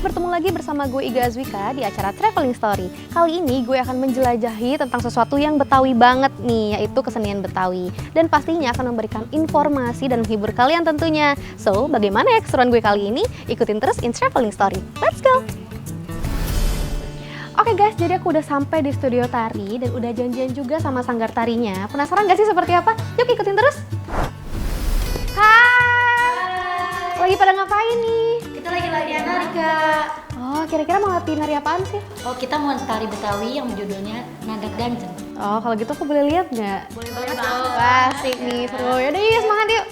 bertemu lagi bersama gue Iga Azwika di acara Traveling Story. Kali ini gue akan menjelajahi tentang sesuatu yang Betawi banget nih, yaitu kesenian Betawi. Dan pastinya akan memberikan informasi dan menghibur kalian tentunya. So, bagaimana ya keseruan gue kali ini? Ikutin terus in Traveling Story. Let's go! Oke guys, jadi aku udah sampai di studio tari dan udah janjian juga sama sanggar tarinya. Penasaran gak sih seperti apa? Yuk ikutin terus! Hai! Lagi pada ngapain nih? Kita lagi latihan nari, Kak. Oh, kira-kira mau latihan nari apaan sih? Oh, kita mau tari Betawi yang judulnya Nagak Ganjeng. Oh, kalau gitu aku boleh lihat nggak? Boleh banget dong. Wah, asik nih, seru. Yaudah yuk, semangat yuk!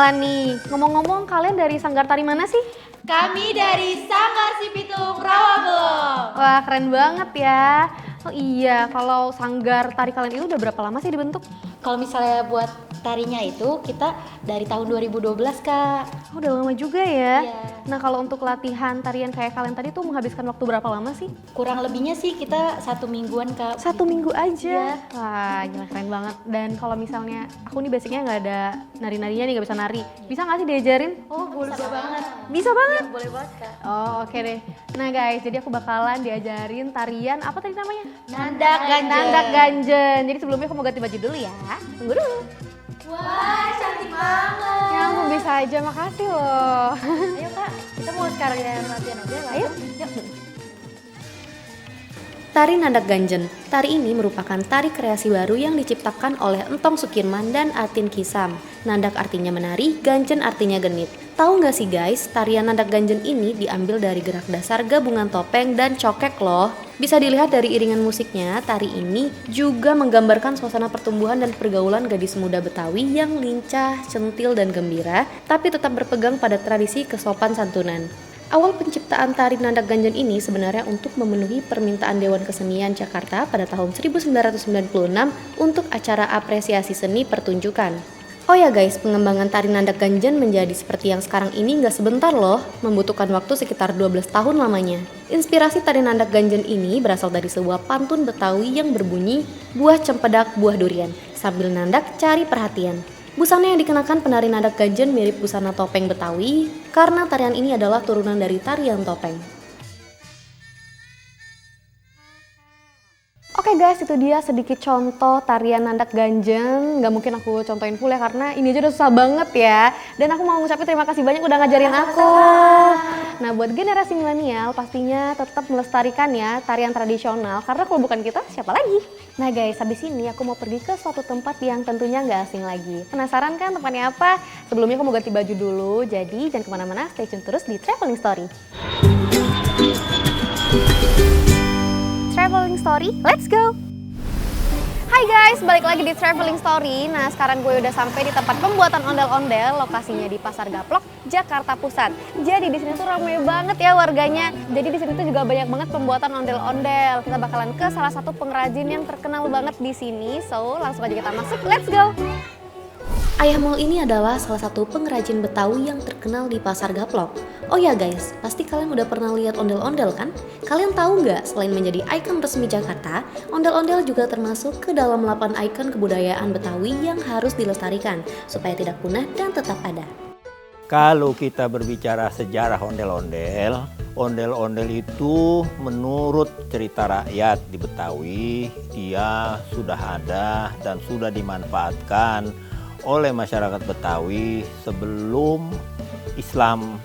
kenalan nih. Ngomong-ngomong, kalian dari Sanggar Tari mana sih? Kami dari Sanggar Si Pitung Rawabelong. Wah, keren banget ya. Oh iya, kalau Sanggar Tari kalian itu udah berapa lama sih dibentuk? Kalau misalnya buat tarinya itu kita dari tahun 2012 Kak. Oh, udah lama juga ya. Iya. Nah, kalau untuk latihan tarian kayak kalian tadi tuh menghabiskan waktu berapa lama sih? Kurang lebihnya sih kita 1 mingguan Kak. 1 minggu aja. Iya. Wah, gila keren banget. Dan kalau misalnya aku nih basicnya nggak ada nari-narinya nih, nggak bisa nari. Bisa nggak sih diajarin? Oh boleh banget. Bisa banget. Ya, boleh banget Kak. Oh, oke deh. Nah guys, jadi aku bakalan diajarin tarian apa tadi namanya? Nandak Ganjen. Nandak Ganjen. Jadi sebelumnya aku mau ganti baju dulu ya. Tunggu dulu. Wah cantik banget. Ya ampun, bisa aja, makasih loh. Ayo Kak, kita mau sekarang latihan aja lah. Ayo, yuk. Tari Nandak Ganjen. Tari ini merupakan tari kreasi baru yang diciptakan oleh Entong Sukirman dan Atin Kisam. Nandak artinya menari, ganjen artinya genit. Tahu nggak sih guys, tarian Nandak Ganjen ini diambil dari gerak dasar gabungan topeng dan cokek loh. Bisa dilihat dari iringan musiknya, tari ini juga menggambarkan suasana pertumbuhan dan pergaulan gadis muda Betawi yang lincah, centil, dan gembira, tapi tetap berpegang pada tradisi kesopan santunan. Awal penciptaan tari Nandak Ganjen ini sebenarnya untuk memenuhi permintaan Dewan Kesenian Jakarta pada tahun 1996 untuk acara apresiasi seni pertunjukan. Oh ya guys, pengembangan tari Nandak Ganjen menjadi seperti yang sekarang ini nggak sebentar loh, membutuhkan waktu sekitar 12 tahun lamanya. Inspirasi tari Nandak Ganjen ini berasal dari sebuah pantun Betawi yang berbunyi, buah cempedak, buah durian, sambil nandak cari perhatian. Busana yang dikenakan penari Nandak Ganjen mirip busana topeng Betawi karena tarian ini adalah turunan dari tarian topeng. Oke guys, itu dia sedikit contoh tarian Nandak Ganjen. Gak mungkin aku contohin full ya karena ini aja udah susah banget ya. Dan aku mau ngucapin terima kasih banyak udah ngajarin aku. Nah, buat generasi milenial pastinya tetap melestarikan ya tarian tradisional karena kalau bukan kita siapa lagi? Nah guys, habis ini aku mau pergi ke suatu tempat yang tentunya gak asing lagi. Penasaran kan tempatnya apa? Sebelumnya aku mau ganti baju dulu, jadi jangan kemana-mana, stay tune terus di Traveling Story. Traveling Story, let's go! Hai guys, balik lagi di Traveling Story. Nah, sekarang gue udah sampai di tempat pembuatan ondel-ondel, lokasinya di Pasar Gaplok, Jakarta Pusat. Jadi di sini tuh ramai banget ya warganya. Jadi di sini tuh juga banyak banget pembuatan ondel-ondel. Kita bakalan ke salah satu pengrajin yang terkenal banget di sini. So, langsung aja kita masuk, let's go! Ayah Mall ini adalah salah satu pengrajin Betawi yang terkenal di Pasar Gaplok. Oh ya guys, pasti kalian udah pernah lihat ondel-ondel kan? Kalian tahu nggak, selain menjadi ikon resmi Jakarta, ondel-ondel juga termasuk ke dalam 8 ikon kebudayaan Betawi yang harus dilestarikan supaya tidak punah dan tetap ada. Kalau kita berbicara sejarah ondel-ondel, ondel-ondel itu menurut cerita rakyat di Betawi, dia sudah ada dan sudah dimanfaatkan oleh masyarakat Betawi sebelum Islam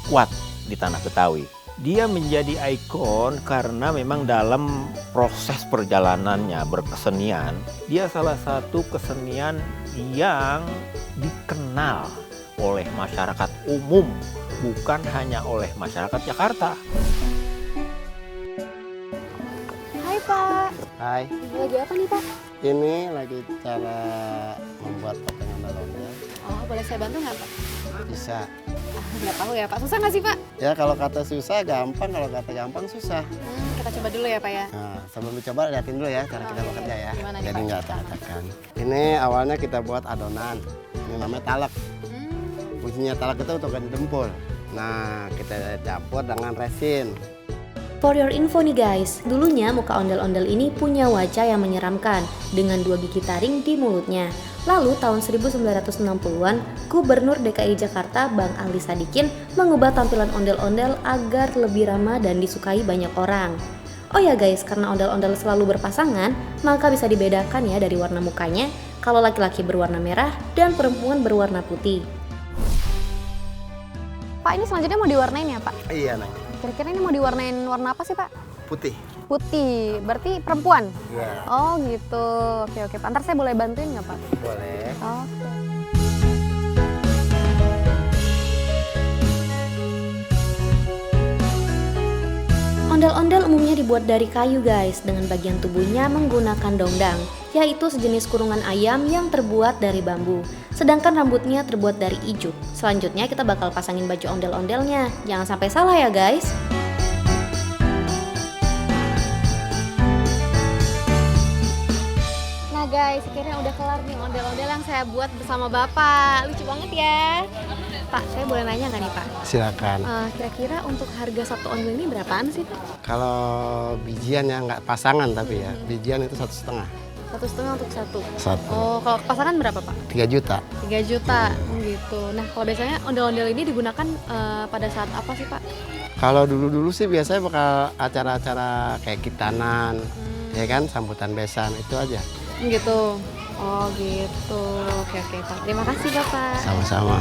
kuat di tanah Betawi. Dia menjadi ikon karena memang dalam proses perjalanannya berkesenian, dia salah satu kesenian yang dikenal oleh masyarakat umum, bukan hanya oleh masyarakat Jakarta. Hai Pak. Hai, Lagi apa nih Pak? ini lagi cara membuat topeng ondel-ondel. Oh, boleh saya bantu nggak Pak? Bisa. Nggak tahu ya Pak, susah nggak sih Pak? Ya kalau kata susah gampang, kalau kata gampang susah. Kita coba dulu ya Pak ya. Nah, sebelum dicoba lihatin dulu ya cara kita bekerja ya. Gimana nih, Jadi Pak? nggak acak-acakan. Ini awalnya kita buat adonan. Ini namanya talak. Fungsinya talak itu untuk ganti dempul. Nah, kita campur dengan resin. For your info nih guys, dulunya muka ondel-ondel ini punya wajah yang menyeramkan dengan 2 gigi taring di mulutnya. Lalu tahun 1960-an, Gubernur DKI Jakarta Bang Ali Sadikin mengubah tampilan ondel-ondel agar lebih ramah dan disukai banyak orang. Oh ya guys, karena ondel-ondel selalu berpasangan, maka bisa dibedakan ya dari warna mukanya, kalau laki-laki berwarna merah dan perempuan berwarna putih. Pak, ini selanjutnya mau diwarnain ya Pak? Iya, Neng. Kira-kira ini mau diwarnain warna apa sih Pak? Putih. Putih, berarti perempuan? Iya. Oh gitu, oke. Ntar saya boleh bantuin nggak Pak? Boleh. Oke. Ondel-ondel umumnya dibuat dari kayu guys, dengan bagian tubuhnya menggunakan dongdang. yaitu sejenis kurungan ayam yang terbuat dari bambu. Sedangkan rambutnya terbuat dari ijuk. Selanjutnya kita bakal pasangin baju ondel-ondelnya. Jangan sampai salah ya guys. Nah guys, akhirnya udah kelar nih ondel-ondel yang saya buat bersama Bapak. Lucu banget ya. Pak, saya boleh nanya nggak nih Pak? Silakan. Kira-kira untuk harga satu ondel ini berapaan sih Pak? Kalau bijian ya nggak pasangan tapi ya, bijian itu 1,5. 1,5 untuk satu. Satu. Oh, kalau pasangan berapa Pak? 3 juta. 3 juta, gitu. Nah, kalau biasanya ondel-ondel ini digunakan pada saat apa sih Pak? Kalau dulu-dulu sih biasanya bakal acara-acara kayak kitanan, ya kan, sambutan besan itu aja. Gitu. Oh gitu. Oke Pak. Terima kasih Bapak. Sama-sama.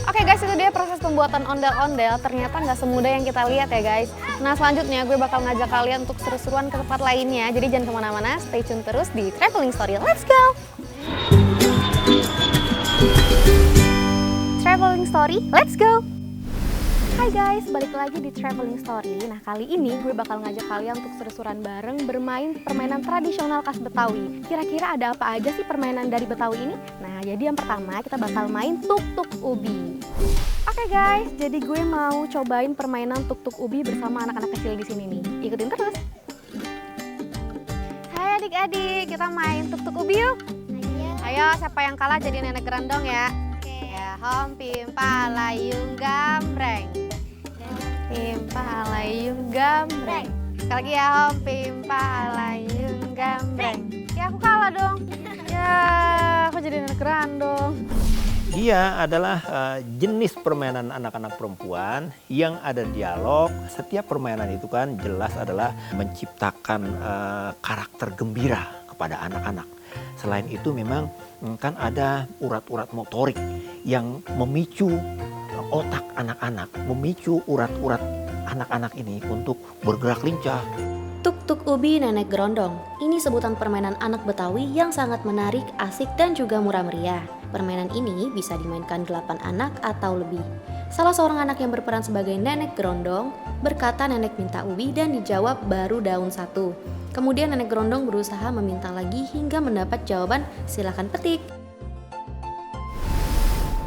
Oke guys, itu dia proses pembuatan ondel-ondel. Ternyata nggak semudah yang kita lihat ya guys. Nah selanjutnya gue bakal ngajak kalian untuk seru-seruan ke tempat lainnya. Jadi jangan kemana-mana, stay tune terus di Traveling Story. Let's go! Traveling Story, let's go! Hai guys, balik lagi di Traveling Story. Nah kali ini gue bakal ngajak kalian untuk seru-seruan bareng bermain permainan tradisional khas Betawi. Kira-kira ada apa aja sih permainan dari Betawi ini? Nah jadi yang pertama kita bakal main tuk-tuk ubi. Oke guys, jadi gue mau cobain permainan tuk-tuk ubi bersama anak-anak kecil di sini nih. Ikutin terus. Hai adik-adik, kita main tuk-tuk ubi yuk. Ayo, siapa yang kalah jadi nenek gerandong ya. Ya, hom pim palayung gambreng. Pim palayung gambreng. Sekali lagi ya, hom pim palayung gambreng. Ya aku kalah dong. Ya aku jadi nenek gerandong. Dia adalah jenis permainan anak-anak perempuan yang ada dialog. Setiap permainan itu kan jelas adalah menciptakan karakter gembira kepada anak-anak. Selain itu memang kan ada urat-urat motorik yang memicu otak anak-anak, memicu urat-urat anak-anak ini untuk bergerak lincah. Tuk-tuk ubi nenek gerondong. Ini sebutan permainan anak Betawi yang sangat menarik, asik, dan juga murah meriah. Permainan ini bisa dimainkan 8 anak atau lebih. Salah seorang anak yang berperan sebagai nenek gerondong berkata nenek minta ubi dan dijawab baru daun satu. Kemudian nenek gerondong berusaha meminta lagi hingga mendapat jawaban silakan petik.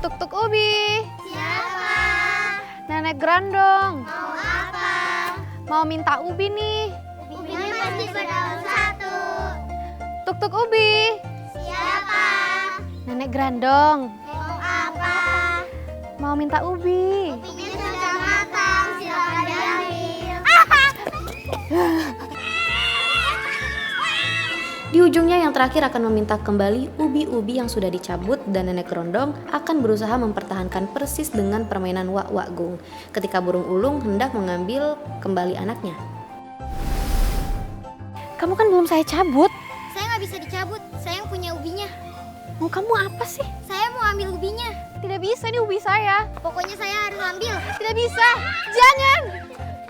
Tuk-tuk ubi. Siapa? Nenek gerondong. Mau apa? Mau minta ubi nih. Ubinya pasti berdaun satu. Tuk-tuk ubi. Siapa? Nenek gerondong. Mau apa? Mau minta ubi. Ubinya sudah matang, silakan diambil. Di ujungnya yang terakhir akan meminta kembali ubi-ubi yang sudah dicabut dan nenek gerondong akan berusaha mempertahankan persis dengan permainan wak-wak gung ketika burung ulung hendak mengambil kembali anaknya. Kamu kan belum saya cabut. Saya nggak bisa dicabut, saya yang punya ubinya. Mau kamu apa sih? Saya mau ambil ubinya. Tidak bisa, ini ubi saya. Pokoknya saya harus ambil. Tidak bisa. Jangan.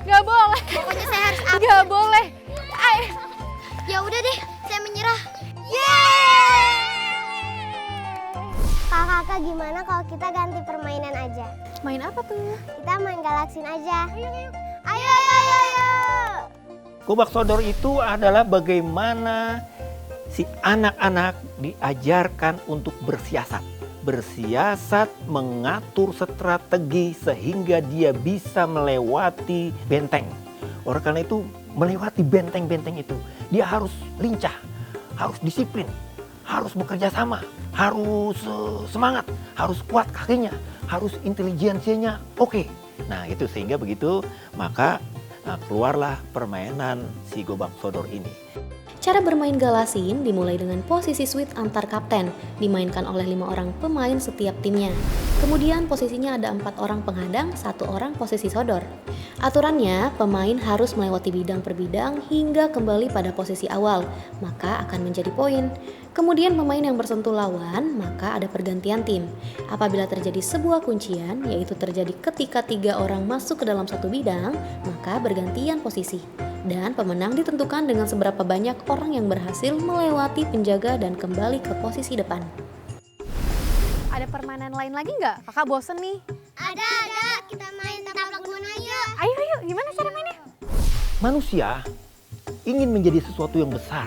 Gak boleh. Pokoknya saya harus ambil. Gak boleh. Ya udah deh, saya menyerah. Kakak gimana kalau kita ganti permainan aja? Main apa tuh? Kita main galaksin aja. Ayo. Gobak sodor itu adalah bagaimana si anak-anak diajarkan untuk bersiasat. Bersiasat mengatur strategi sehingga dia bisa melewati benteng. Oleh karena itu melewati benteng-benteng itu dia harus lincah, harus disiplin, harus bekerja sama, harus semangat, harus kuat kakinya, harus intelijensinya oke. Nah itu sehingga begitu maka keluarlah permainan si gobak sodor ini. Cara bermain galasin dimulai dengan posisi sweet antar kapten, dimainkan oleh 5 orang pemain setiap timnya. Kemudian posisinya ada 4 orang penghadang, 1 orang posisi sodor. Aturannya, pemain harus melewati bidang per bidang hingga kembali pada posisi awal, maka akan menjadi poin. Kemudian pemain yang bersentuh lawan, maka ada pergantian tim. Apabila terjadi sebuah kuncian, yaitu terjadi ketika 3 orang masuk ke dalam satu bidang, maka bergantian posisi. Dan pemenang ditentukan dengan seberapa banyak orang yang berhasil melewati penjaga dan kembali ke posisi depan. Ada permainan lain lagi nggak? Kakak bosen nih. Ada. Kita main taplak gunung yuk. Ayo, gimana cara mainnya? manusia ingin menjadi sesuatu yang besar.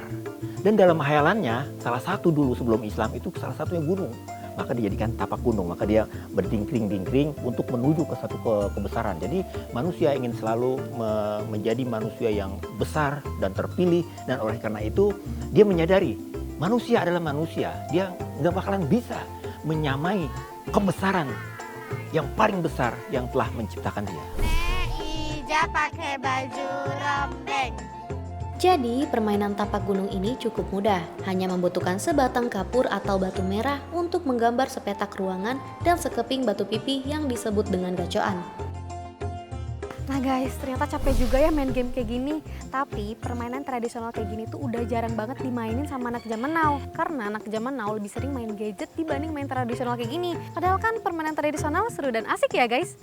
Dan dalam hayalannya, salah satu dulu sebelum Islam itu salah satunya gunung. Maka dijadikan tapak gunung, maka dia berdingkring-dingkring untuk menuju ke satu kebesaran. Jadi manusia ingin selalu menjadi manusia yang besar dan terpilih. Dan oleh karena itu dia menyadari manusia adalah manusia. Dia nggak bakalan bisa menyamai kebesaran yang paling besar yang telah menciptakan dia. Ija pakai baju rombeng. Jadi, permainan tapak gunung ini cukup mudah, hanya membutuhkan sebatang kapur atau batu merah untuk menggambar sepetak ruangan dan sekeping batu pipi yang disebut dengan gacoan. Nah guys, ternyata capek juga ya main game kayak gini. Tapi permainan tradisional kayak gini tuh udah jarang banget dimainin sama anak zaman now. Karena anak zaman now lebih sering main gadget dibanding main tradisional kayak gini. Padahal kan permainan tradisional seru dan asik ya guys.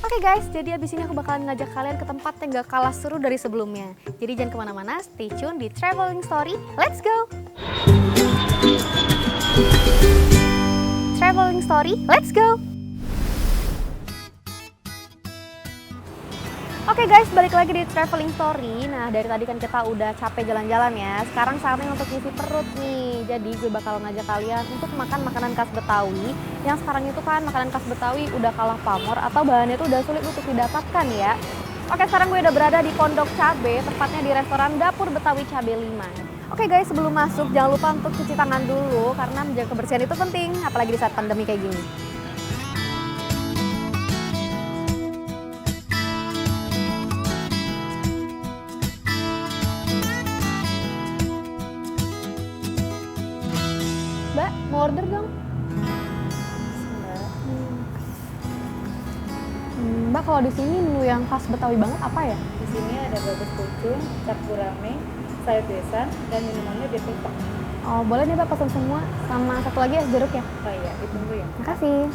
Oke guys, jadi abis ini aku bakalan ngajak kalian ke tempat yang gak kalah seru dari sebelumnya. Jadi jangan kemana-mana, stay tune di Traveling Story. Let's go! Traveling Story, let's go! Oke guys, balik lagi di Traveling Story. Nah, dari tadi kan kita udah capek jalan-jalan ya. Sekarang saatnya untuk ngisi perut nih. Jadi gue bakal ngajak kalian untuk makan makanan khas Betawi. Yang sekarang itu kan makanan khas Betawi udah kalah pamor atau bahannya itu udah sulit untuk didapatkan ya. Oke, sekarang gue udah berada di Pondok Cabe, tepatnya di restoran Dapur Betawi Cabe 5. Oke guys, sebelum masuk jangan lupa untuk cuci tangan dulu karena menjaga kebersihan itu penting, apalagi di saat pandemi kayak gini. Mbak, mau order dong? Mbak, kalau di sini menu yang khas Betawi banget apa ya? Di sini ada gabus pucung, cap gurame, sayur besan, dan minumannya bir peletok. Oh, boleh nih Mbak pesan semua sama satu lagi es jeruk ya? Oh iya, ditunggu ya. Makasih.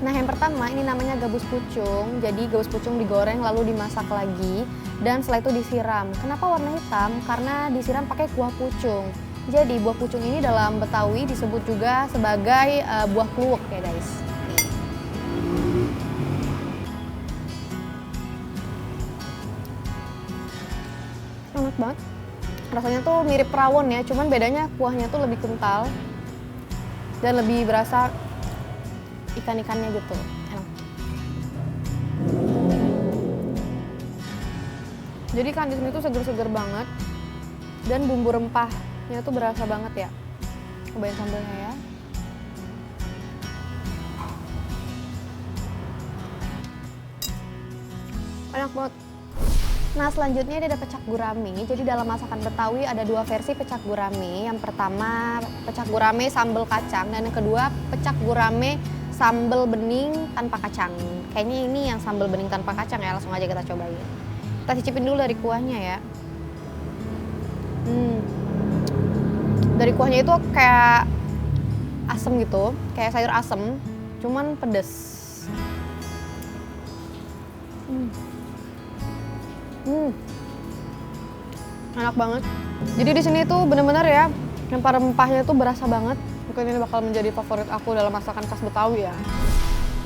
Nah, yang pertama ini namanya gabus pucung. Jadi gabus pucung digoreng lalu dimasak lagi dan setelah itu disiram. Kenapa warna hitam? Karena disiram pakai kuah pucung. Jadi buah pucung ini dalam Betawi disebut juga sebagai buah kluwek ya guys. Enak banget. Rasanya tuh mirip rawon ya, cuman bedanya kuahnya tuh lebih kental dan lebih berasa ikan-ikannya gitu. Enak. Jadi kan di sini tuh seger-seger banget dan bumbu rempahnya tuh berasa banget ya. Cobain sambelnya ya. Enak banget. Nah, selanjutnya ini ada pecak gurame. Jadi dalam masakan Betawi ada dua versi pecak gurame. Yang pertama pecak gurame sambal kacang dan yang kedua pecak gurame sambal bening tanpa kacang. Kayaknya ini yang sambal bening tanpa kacang ya, langsung aja kita cobain. Kita cicipin dulu dari kuahnya ya. Dari kuahnya itu kayak asem gitu, kayak sayur asem, cuman pedes. Enak banget. Jadi di sini tuh bener-bener ya, rempah-rempahnya tuh berasa banget. Mungkin ini bakal menjadi favorit aku dalam masakan khas Betawi ya.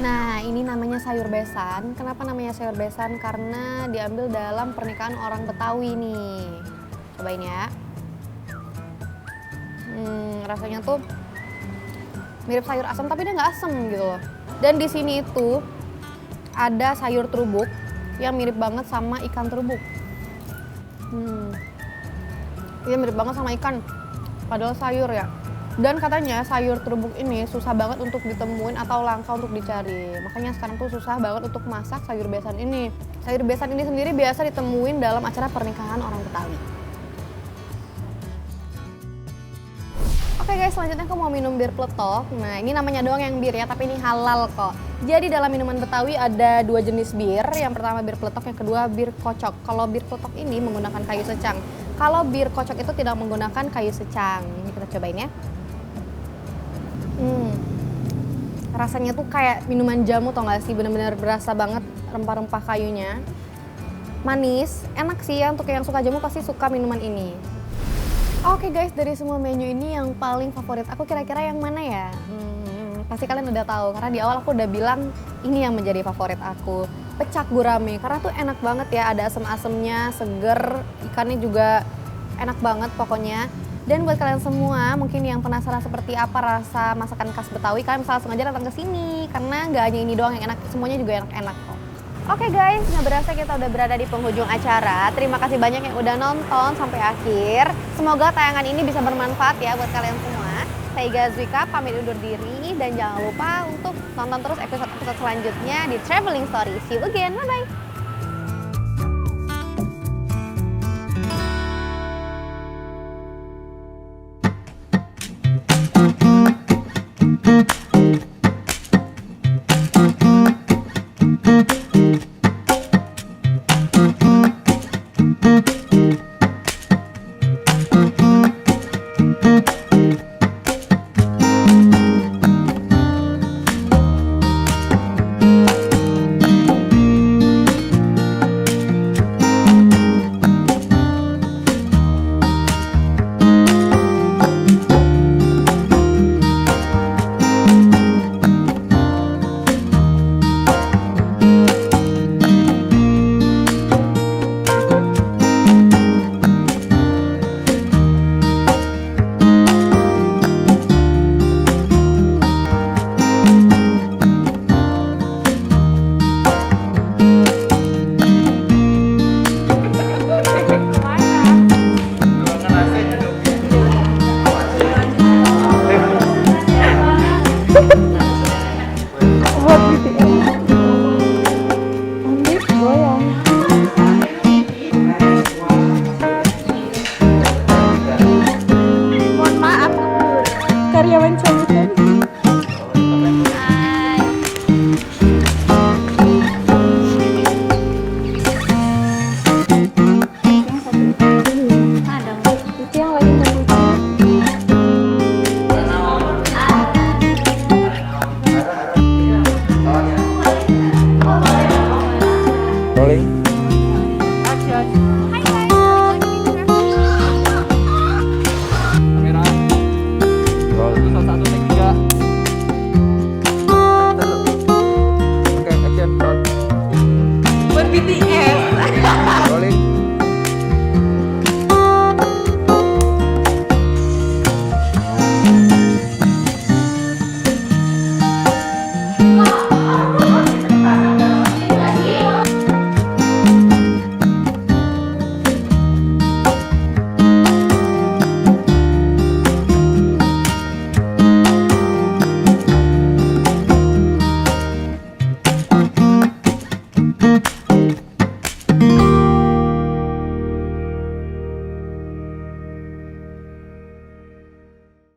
Nah, ini namanya sayur besan. Kenapa namanya sayur besan? Karena diambil dalam pernikahan orang Betawi nih. Cobain ya. Rasanya tuh mirip sayur asam tapi dia nggak asam gitu loh. Dan di sini itu ada sayur terubuk yang mirip banget sama ikan terubuk. Iya mirip banget sama ikan, padahal sayur ya. Dan katanya sayur terubuk ini susah banget untuk ditemuin atau langka untuk dicari. Makanya sekarang tuh susah banget untuk masak sayur besan ini. Sayur besan ini sendiri biasa ditemuin dalam acara pernikahan orang Betawi. Oke guys, selanjutnya aku mau minum bir peletok. Nah, ini namanya doang yang bir ya, tapi ini halal kok. Jadi dalam minuman Betawi ada dua jenis bir. Yang pertama bir peletok, yang kedua bir kocok. Kalau bir peletok ini menggunakan kayu secang. Kalau bir kocok itu tidak menggunakan kayu secang. Ini kita cobain ya. Rasanya tuh kayak minuman jamu tau gak sih, bener-bener berasa banget rempah-rempah kayunya. Manis, enak sih ya, untuk yang suka jamu pasti suka minuman ini. Oke guys, dari semua menu ini yang paling favorit aku kira-kira yang mana ya? Pasti kalian udah tahu karena di awal aku udah bilang ini yang menjadi favorit aku. Pecak gurame, karena tuh enak banget ya, ada asem-asemnya, seger, ikannya juga enak banget pokoknya. Dan buat kalian semua mungkin yang penasaran seperti apa rasa masakan khas Betawi, kalian bisa langsung aja datang ke sini karena nggak hanya ini doang yang enak, semuanya juga enak-enak kok. Oke guys, nggak berasa kita udah berada di penghujung acara. Terima kasih banyak yang udah nonton sampai akhir. Semoga tayangan ini bisa bermanfaat ya buat kalian semua. Saya Iga Zwika pamit undur diri dan jangan lupa untuk nonton terus episode-episode selanjutnya di Traveling Story. See you again, bye-bye! Rolling.